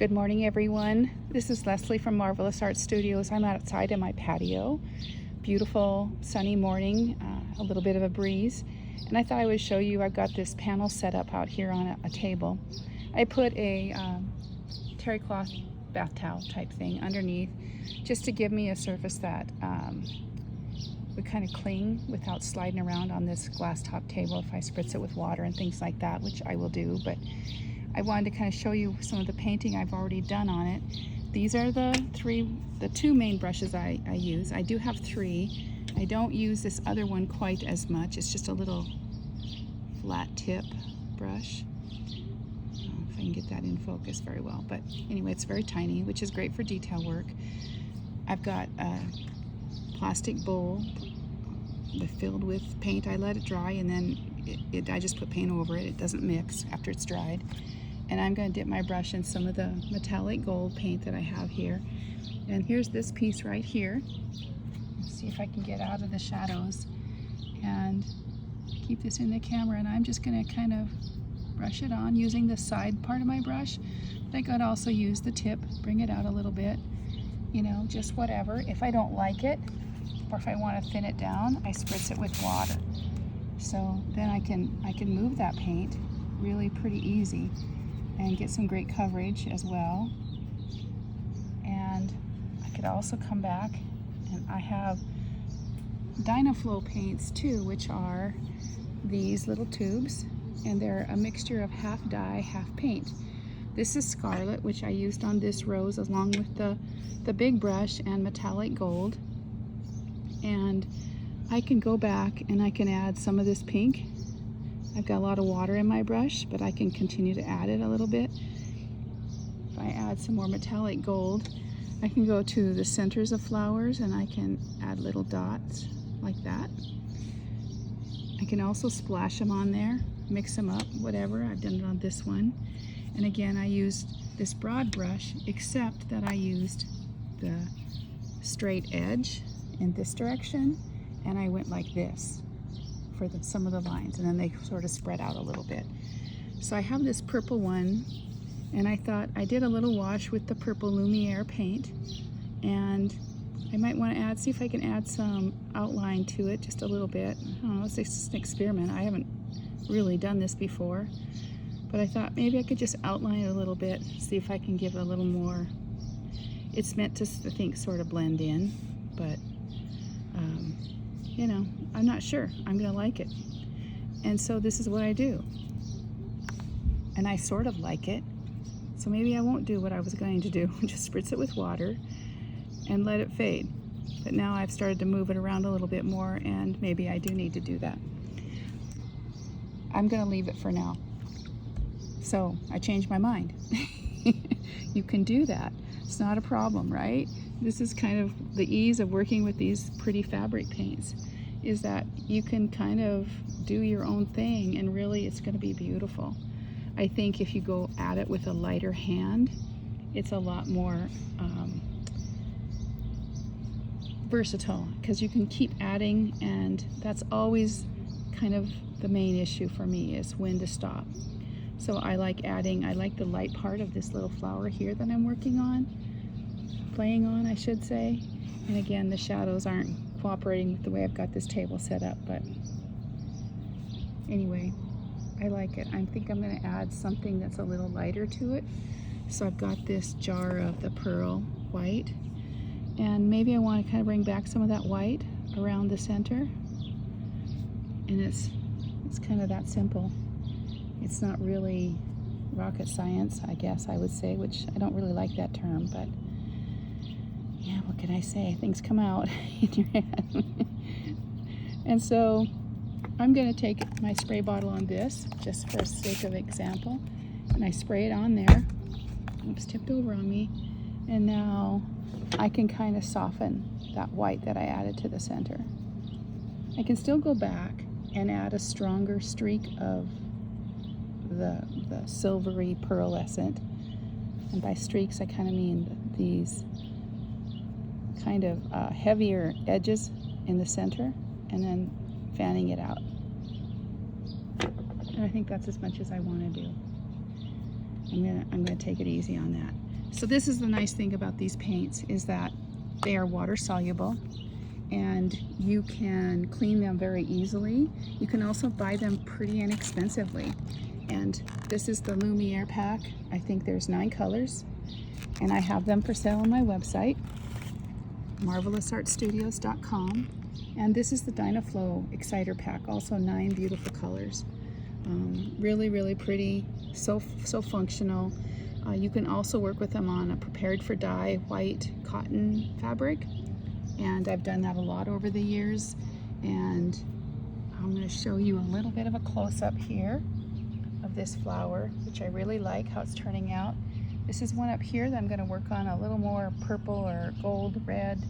Good morning, everyone. This is Leslie from Marvelous Art Studios. I'm outside in my patio. Beautiful sunny morning, a little bit of a breeze. And I thought I would show you, I've got this panel set up out here on a table. I put a terry cloth bath towel type thing underneath just to give me a surface that would kind of cling without sliding around on this glass top table if I spritz it with water and things like that, which I will do. But I wanted to kind of show you some of the painting I've already done on it. These are the two main brushes I use. I do have three. I don't use this other one quite as much. It's just a little flat tip brush. I don't know if I can get that in focus very well, but anyway, it's very tiny, which is great for detail work. I've got a plastic bowl filled with paint. I let it dry and then I just put paint over it. It doesn't mix after it's dried. And I'm going to dip my brush in some of the metallic gold paint that I have here. And here's this piece right here. Let's see if I can get out of the shadows and keep this in the camera. And I'm just going to kind of brush it on using the side part of my brush. But I could also use the tip, bring it out a little bit, you know, just whatever. If I don't like it, or if I want to thin it down, I spritz it with water. So then I can move that paint really pretty easy and get some great coverage as well. And I could also come back, and I have Dynaflow paints too, which are these little tubes, and they're a mixture of half dye, half paint. This is Scarlet, which I used on this rose along with the big brush and metallic gold. And I can go back and I can add some of this pink. I've got a lot of water in my brush, but I can continue to add it a little bit. If I add some more metallic gold, I can go to the centers of flowers and I can add little dots like that. I can also splash them on there, mix them up, whatever. I've done it on this one. And again, I used this broad brush, except that I used the straight edge in this direction, and I went like this for some of the lines, and then they sort of spread out a little bit. So I have this purple one, and I thought I did a little wash with the purple Lumiere paint, and I might want to see if I can add some outline to it, just a little bit. I don't know, it's just an experiment. I haven't really done this before, but I thought maybe I could just outline it a little bit, see if I can give it a little more. It's meant to, I think, sort of blend in, but you know, I'm not sure. I'm gonna like it. And so this is what I do. And I sort of like it. So maybe I won't do what I was going to do, just spritz it with water and let it fade. But now I've started to move it around a little bit more, and maybe I do need to do that. I'm gonna leave it for now. So I changed my mind. You can do that. It's not a problem, right? This is kind of the ease of working with these pretty fabric paints, is that you can kind of do your own thing and really it's going to be beautiful. I think if you go at it with a lighter hand, it's a lot more versatile, because you can keep adding, and that's always kind of the main issue for me, is when to stop. So I like adding, I like the light part of this little flower here that I'm working on, playing on, I should say. And again, the shadows aren't cooperating with the way I've got this table set up, but anyway, I like it. I think I'm going to add something that's a little lighter to it. So I've got this jar of the pearl white, and maybe I want to kind of bring back some of that white around the center. And it's kind of that simple. It's not really rocket science, I guess I would say, which I don't really like that term, but yeah, what can I say? Things come out in your head. And so I'm going to take my spray bottle on this, just for sake of example, and I spray it on there. Oops, tipped over on me. And now I can kind of soften that white that I added to the center. I can still go back and add a stronger streak of the silvery pearlescent. And by streaks, I kind of mean these kind of heavier edges in the center, and then fanning it out. And I think that's as much as I want to do. I'm gonna take it easy on that. So this is the nice thing about these paints, is that they are water soluble and you can clean them very easily. You can also buy them pretty inexpensively. And this is the Lumiere pack. I think there's 9 colors, and I have them for sale on my website, marvelousartstudios.com. And this is the Dynaflow Exciter pack, also 9 beautiful colors. Really, really pretty, so functional. You can also work with them on a prepared for dye white cotton fabric, and I've done that a lot over the years. And I'm going to show you a little bit of a close-up here of this flower, which I really like how it's turning out. This is one up here that I'm going to work on a little more purple or gold, red,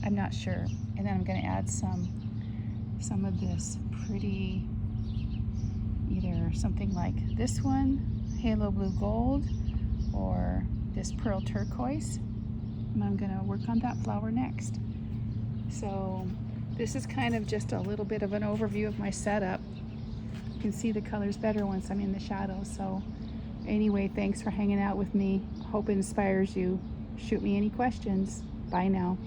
I'm not sure. And then I'm going to add some of this pretty, either something like this one, halo blue gold, or this pearl turquoise. And I'm going to work on that flower next. So this is kind of just a little bit of an overview of my setup. You can see the colors better once I'm in the shadows. So anyway, thanks for hanging out with me. Hope it inspires you. Shoot me any questions. Bye now.